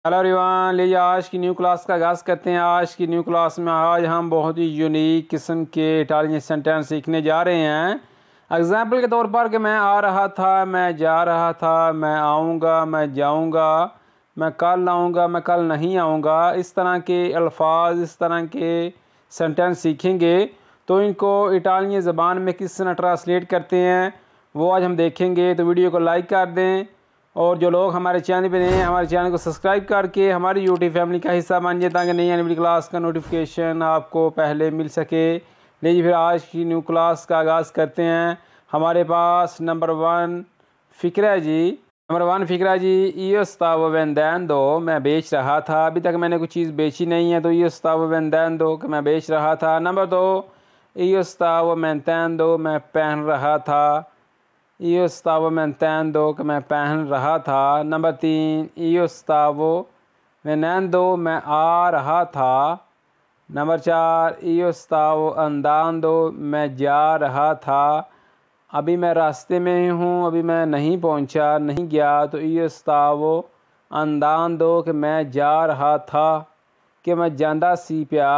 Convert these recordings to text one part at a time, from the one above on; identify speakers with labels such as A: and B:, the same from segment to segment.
A: Hello everyone, लीजिए आज की न्यू क्लास का आगाज़ करते हैं। आज की न्यू क्लास में आज हम बहुत ही यूनिक किस्म के इटालियन सेंटेंस सीखने जा रहे हैं। एग्जाम्पल के तौर पर कि मैं आ रहा था, मैं जा रहा था, मैं आऊँगा, मैं जाऊँगा, मैं कल आऊँगा, मैं कल नहीं आऊँगा। इस तरह के अल्फाज, इस तरह के सेंटेंस सीखेंगे तो इनको इटालियन ज़बान में किस तरह ट्रांसलेट करते हैं वो आज हम देखेंगे। तो वीडियो को लाइक कर दें और जो लोग हमारे चैनल पे नए हैं हमारे चैनल को सब्सक्राइब करके हमारी यूट्यूब फैमिली का हिस्सा बनिए ताकि नई आने वाली क्लास का नोटिफिकेशन आपको पहले मिल सके। लीजिए फिर आज की न्यू क्लास का आगाज़ करते हैं। हमारे पास नंबर 1 फ़िक्रा है जी। नंबर 1 फ़िक्रा जी, io stavo vendendo, मैं बेच रहा था। अभी तक मैंने कोई चीज़ बेची नहीं है तो io stavo vendendo कि मैं बेच रहा था। नंबर 2, io stavo mentendo, मैं पहन रहा था। io stavo mentendo कि मैं पहन रहा था। नंबर 3, io stavo venendo, मैं आ रहा था। नंबर 4, io stavo andando, मैं जा रहा था। अभी मैं रास्ते में ही हूँ, अभी मैं नहीं पहुँचा, नहीं गया तो io stavo andando कि मैं जा रहा था, कि मैं जांदा सी पिया।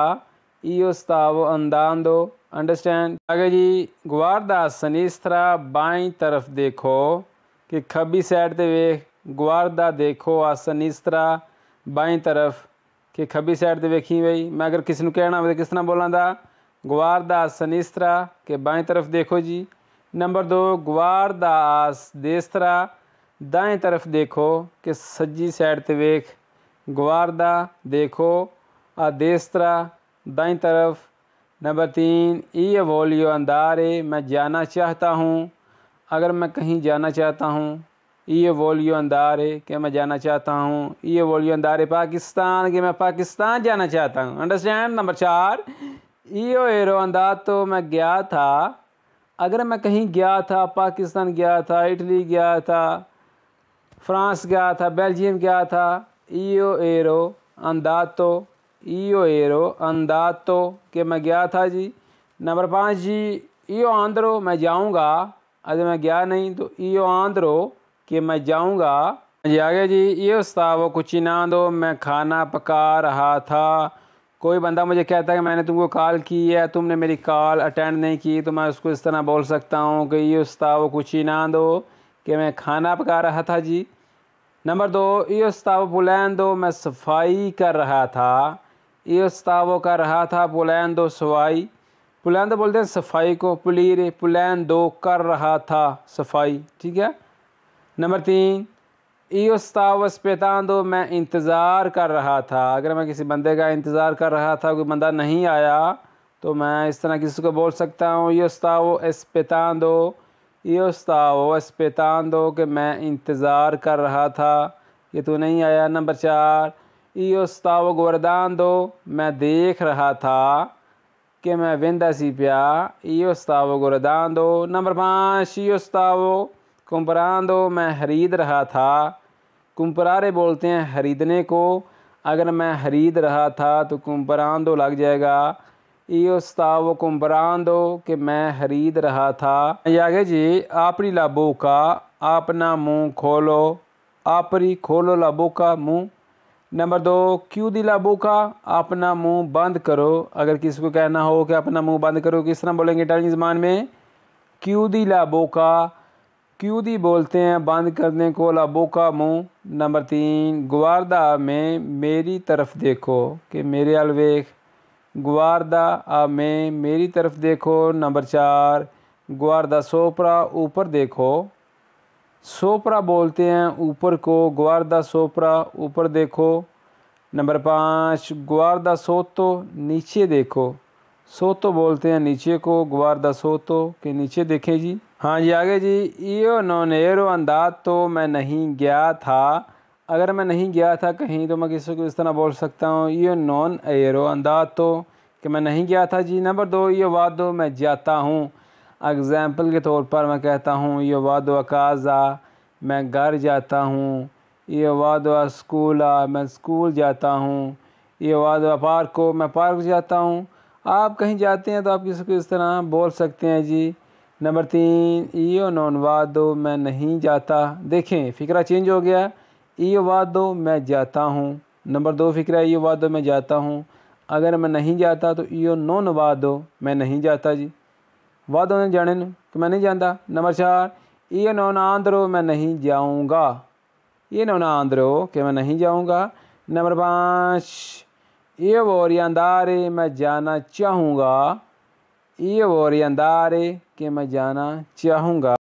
A: io stavo andando, understand. आगे जी, गुआरदा सनिस्त्रा, बाईं तरफ देखो कि खब्बी साइड ते वेख। गुआरदा देखो आ सनिस्त्रा, बाईं तरफ कि खब्बी साइड ते वेखी। भाई मैं अगर किसी को कहना हो तो किस तरह बोला था? गुआरदा सनिस्त्रा के बाईं तरफ देखो जी। नंबर 2, गुआरदा देस्त्रा, दाएं तरफ देखो कि सज्जी साइड ते वेख। गुआरदा देखो आ देस्त्रा, दाईं तरफ। नंबर 3, io voglio andare, मैं जाना चाहता हूँ। अगर मैं कहीं जाना चाहता हूँ, io voglio andare कि मैं जाना चाहता हूँ। io voglio andare पाकिस्तान कि मैं पाकिस्तान जाना चाहता हूँ। Understand. Number 4, io ero andato, मैं गया था। अगर मैं कहीं गया था, पाकिस्तान गया था, इटली गया था, फ्रांस गया था, बेल्जियम गया था, io ero andato, io ero andato कि मैं गया था जी। नंबर 5 जी, io andrò, मैं जाऊंगा। अगर मैं गया नहीं तो io andrò कि मैं जाऊंगा। जी आगे जी, io stavo cucinando, मैं खाना पका रहा था। कोई बंदा मुझे कहता है कि मैंने तुमको कॉल की है, तुमने मेरी कॉल अटेंड नहीं की, तो मैं उसको इस तरह बोल सकता हूँ कि io stavo cucinando कि मैं खाना पका रहा था जी। नंबर 2, io stavo pulendo, मैं सफाई कर रहा था। io stavo कर रहा था, pulendo सफाई। पुलेंदो बोलते हैं सफाई को, पुलीरे पुलेंदो कर रहा था सफाई, ठीक है। नंबर 3, io stavo aspettando, मैं इंतज़ार कर रहा था। अगर मैं किसी बंदे का इंतज़ार कर रहा था, कोई बंदा नहीं आया तो मैं इस तरह किसी को बोल सकता हूँ io stavo aspettando, io stavo aspettando कि मैं इंतज़ार कर रहा था कि तू नहीं आया। नंबर 4, io stavo guardando, मैं देख रहा था कि मैं वेंदा सी पिया। io stavo guardando। Number 5, io stavo comprando, मैं खरीद रहा था। कुम्परारे बोलते हैं खरीदने को। अगर मैं खरीद रहा था तो कुम्परांदो लग जाएगा। io stavo comprando कि मैं खरीद रहा था। आगे जी, आपरी ला बोका, अपना मुंह खोलो। आपरी खोलो ला बोका, मुंह। नंबर 2, क्यू दी ला बोका, अपना मुंह बंद करो। अगर किसी को कहना हो कि अपना मुंह बंद करो, किस तरह बोलेंगे इटालियन ज़बान में? क्यू दी ला बोका। क्यू दी बोलते हैं बंद करने को, ला बोका मुंह। नंबर 3, गुआरदा में मेरी तरफ देखो कि मेरे अलवेख। गुआरदा में मेरी तरफ देखो। नंबर 4, गुआरदा सोपरा, ऊपर देखो। सोपरा बोलते हैं ऊपर को, गुआरदा सोपरा, ऊपर देखो। नंबर 5, गुआरदा सोतो, नीचे देखो। सोतो बोलते हैं नीचे को, गुआरदा सोतो के नीचे देखें जी। हाँ जी आगे जी, io non ero andato, मैं नहीं गया था। अगर मैं नहीं गया था कहीं तो मैं किसी को इस तरह बोल सकता हूँ io non ero andato कि मैं नहीं गया था जी। नंबर 2, io vado, मैं जाता हूँ। एग्ज़ाम्पल के तौर पर मैं कहता हूँ io vado a casa, मैं घर जाता हूँ। io vado a scuola, मैं स्कूल जाता हूँ। io vado a parco, मैं पार्क जाता हूँ। आप कहीं जाते हैं तो आप किसी को इस तरह बोल सकते हैं जी। नंबर 3, io non vado, मैं नहीं जाता। देखें फ़िक्रा चेंज हो गया। io vado मैं जाता हूँ। नंबर 2 फ़िक्रा io vado मैं जाता हूँ। अगर मैं नहीं जाता तो io non vado मैं नहीं जाता जी। वादो ने जाने नूं कि मैं नहीं जाता। नंबर 4 io non andrò मैं नहीं जाऊँगा। io non andrò कि मैं नहीं जाऊँगा। नंबर 5 io vorrei andare मैं जाना चाहूँगा। io vorrei andare कि मैं जाना चाहूँगा।